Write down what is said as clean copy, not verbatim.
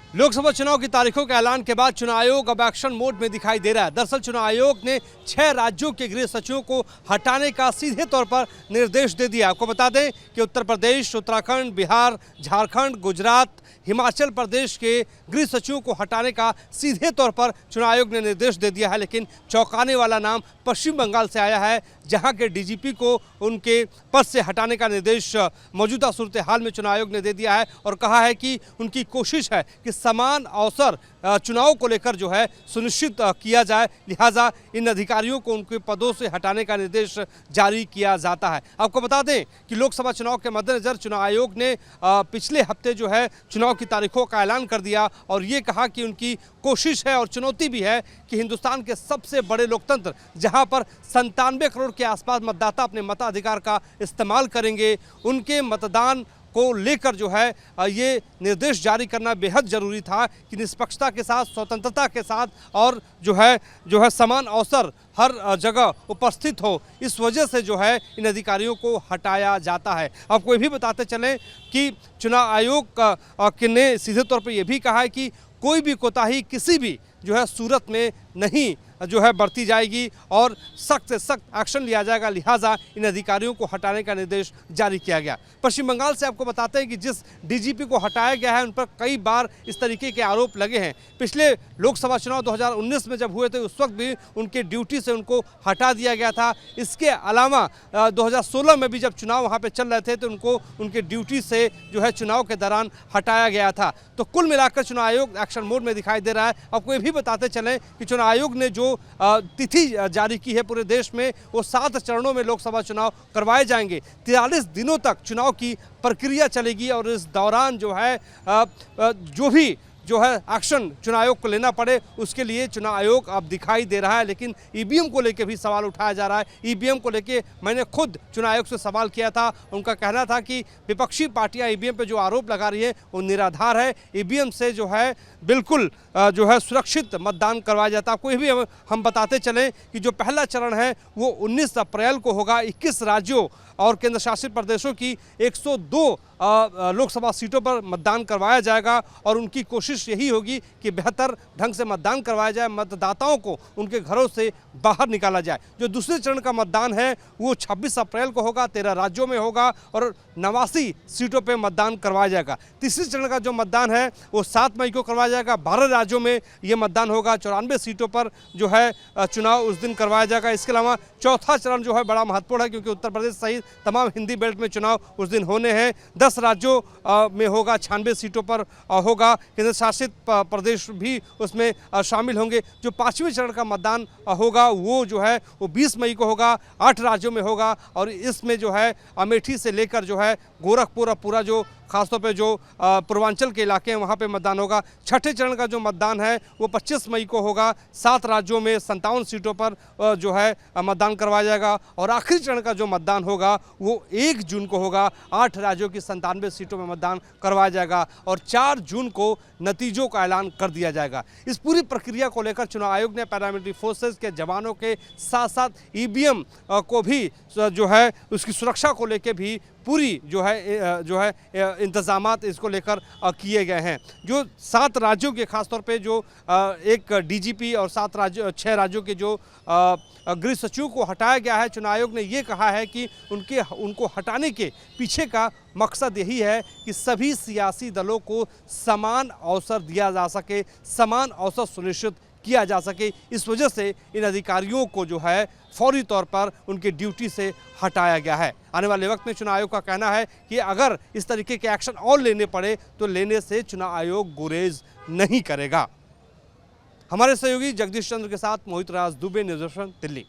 लोकसभा चुनाव की तारीखों के ऐलान के बाद चुनाव आयोग अब एक्शन मोड में दिखाई दे रहा है। दरअसल चुनाव आयोग ने 6 राज्यों के गृह सचिवों को हटाने का सीधे तौर पर निर्देश दे दिया। आपको बता दें कि उत्तर प्रदेश, उत्तराखंड, बिहार, झारखंड, गुजरात, हिमाचल प्रदेश के गृह सचिवों को हटाने का सीधे तौर पर चुनाव आयोग ने निर्देश दे दिया है। लेकिन चौंकाने वाला नाम पश्चिम बंगाल से आया है, जहां के डीजीपी को उनके पद से हटाने का निर्देश मौजूदा सूरत हाल में चुनाव आयोग ने दे दिया है और कहा है कि उनकी कोशिश है कि समान अवसर चुनाव को लेकर जो है सुनिश्चित किया जाए, लिहाजा इन अधिकारियों को उनके पदों से हटाने का निर्देश जारी किया जाता है। आपको बता दें कि लोकसभा चुनाव के मद्देनजर चुनाव आयोग ने पिछले हफ्ते जो है चुनाव की तारीखों का ऐलान कर दिया और ये कहा कि उनकी कोशिश है और चुनौती भी है कि हिंदुस्तान के सबसे बड़े लोकतंत्र, जहां पर 97 करोड़ के आसपास मतदाता अपने मताधिकार का इस्तेमाल करेंगे, उनके मतदान को लेकर जो है ये निर्देश जारी करना बेहद ज़रूरी था कि निष्पक्षता के साथ, स्वतंत्रता के साथ और जो है समान अवसर हर जगह उपस्थित हो। इस वजह से जो है इन अधिकारियों को हटाया जाता है। आपको ये भी बताते चलें कि चुनाव आयोग ने सीधे तौर पर यह भी कहा है कि कोई भी कोताही किसी भी जो है सूरत में नहीं जो है बरती जाएगी और सख्त से सख्त एक्शन लिया जाएगा, लिहाजा इन अधिकारियों को हटाने का निर्देश जारी किया गया। पश्चिम बंगाल से आपको बताते हैं कि जिस डीजीपी को हटाया गया है उन पर कई बार इस तरीके के आरोप लगे हैं। पिछले लोकसभा चुनाव 2019 में जब हुए थे उस वक्त भी उनके ड्यूटी से उनको हटा दिया गया था। इसके अलावा 2016 में भी जब चुनाव वहाँ पर चल रहे थे तो उनको उनके ड्यूटी से जो है चुनाव के दौरान हटाया गया था। तो कुल मिलाकर चुनाव आयोग एक्शन मोड में दिखाई दे रहा है। आपको ये भी बताते चलें कि चुनाव आयोग ने जो तिथि जारी की है पूरे देश में, वो 7 चरणों में लोकसभा चुनाव करवाए जाएंगे। 43 दिनों तक चुनाव की प्रक्रिया चलेगी और इस दौरान जो है जो भी एक्शन चुनाव आयोग को लेना पड़े उसके लिए चुनाव आयोग अब दिखाई दे रहा है। लेकिन ईवीएम को लेकर भी सवाल उठाया जा रहा है। ईवीएम को लेकर मैंने खुद चुनाव आयोग से सवाल किया था। उनका कहना था कि विपक्षी पार्टियां ईवीएम पे जो आरोप लगा रही है वो निराधार है। ईवीएम से जो है बिल्कुल जो है सुरक्षित मतदान करवाया जाता है। कोई भी हम बताते चलें कि जो पहला चरण है वो 19 अप्रैल को होगा। 21 राज्यों और केंद्र शासित प्रदेशों की 102 लोकसभा सीटों पर मतदान करवाया जाएगा और उनकी कोशिश यही होगी कि बेहतर ढंग से मतदान करवाया जाए, मतदाताओं को उनके घरों से बाहर निकाला जाए। जो दूसरे चरण का मतदान है वो 26 अप्रैल को होगा, 13 राज्यों में होगा और 89 सीटों पर मतदान करवाया जाएगा। तीसरे चरण का जो मतदान है वो 7 मई को करवाया जाएगा। 12 राज्यों में ये मतदान होगा। 94 सीटों पर जो है चुनाव उस दिन करवाया जाएगा। इसके अलावा चौथा चरण जो है बड़ा महत्वपूर्ण है क्योंकि उत्तर प्रदेश सहित तमाम हिंदी बेल्ट में चुनाव उस दिन होने हैं। 10 राज्यों में होगा, 96 सीटों पर होगा। केंद्र शासित प्रदेश भी उसमें शामिल होंगे। जो 5वें चरण का मतदान होगा वो जो है वो 20 मई को होगा, 8 राज्यों में होगा और इसमें जो है अमेठी से लेकर जो है गोरखपुर पूरा जो खासतौर पे जो पूर्वांचल के इलाके हैं वहाँ पे मतदान होगा। छठे चरण का जो मतदान है वो 25 मई को होगा। 7 राज्यों में 57 सीटों पर जो है मतदान करवाया जाएगा और आखिरी चरण का जो मतदान होगा वो 1 जून को होगा। 8 राज्यों की 97 सीटों में मतदान करवाया जाएगा और 4 जून को नतीजों का ऐलान कर दिया जाएगा। इस पूरी प्रक्रिया को लेकर चुनाव आयोग ने पैरामिलिट्री फोर्सेज के जवानों के साथ साथ ईवीएम को भी जो है उसकी सुरक्षा को लेकर भी पूरी जो है इंतजामात इसको लेकर किए गए हैं। जो 7 राज्यों के खासतौर पे जो एक डीजीपी और 6 राज्यों के जो गृह सचिवों को हटाया गया है, चुनाव आयोग ने ये कहा है कि उनको हटाने के पीछे का मकसद यही है कि सभी सियासी दलों को समान अवसर दिया जा सके, समान अवसर सुनिश्चित किया जा सके। इस वजह से इन अधिकारियों को जो है फौरी तौर पर उनकी ड्यूटी से हटाया गया है। आने वाले वक्त में चुनाव आयोग का कहना है कि अगर इस तरीके के एक्शन और लेने पड़े तो लेने से चुनाव आयोग गुरेज नहीं करेगा। हमारे सहयोगी जगदीश चंद्र के साथ मोहित राज दुबे, न्यूज़ 18 दिल्ली।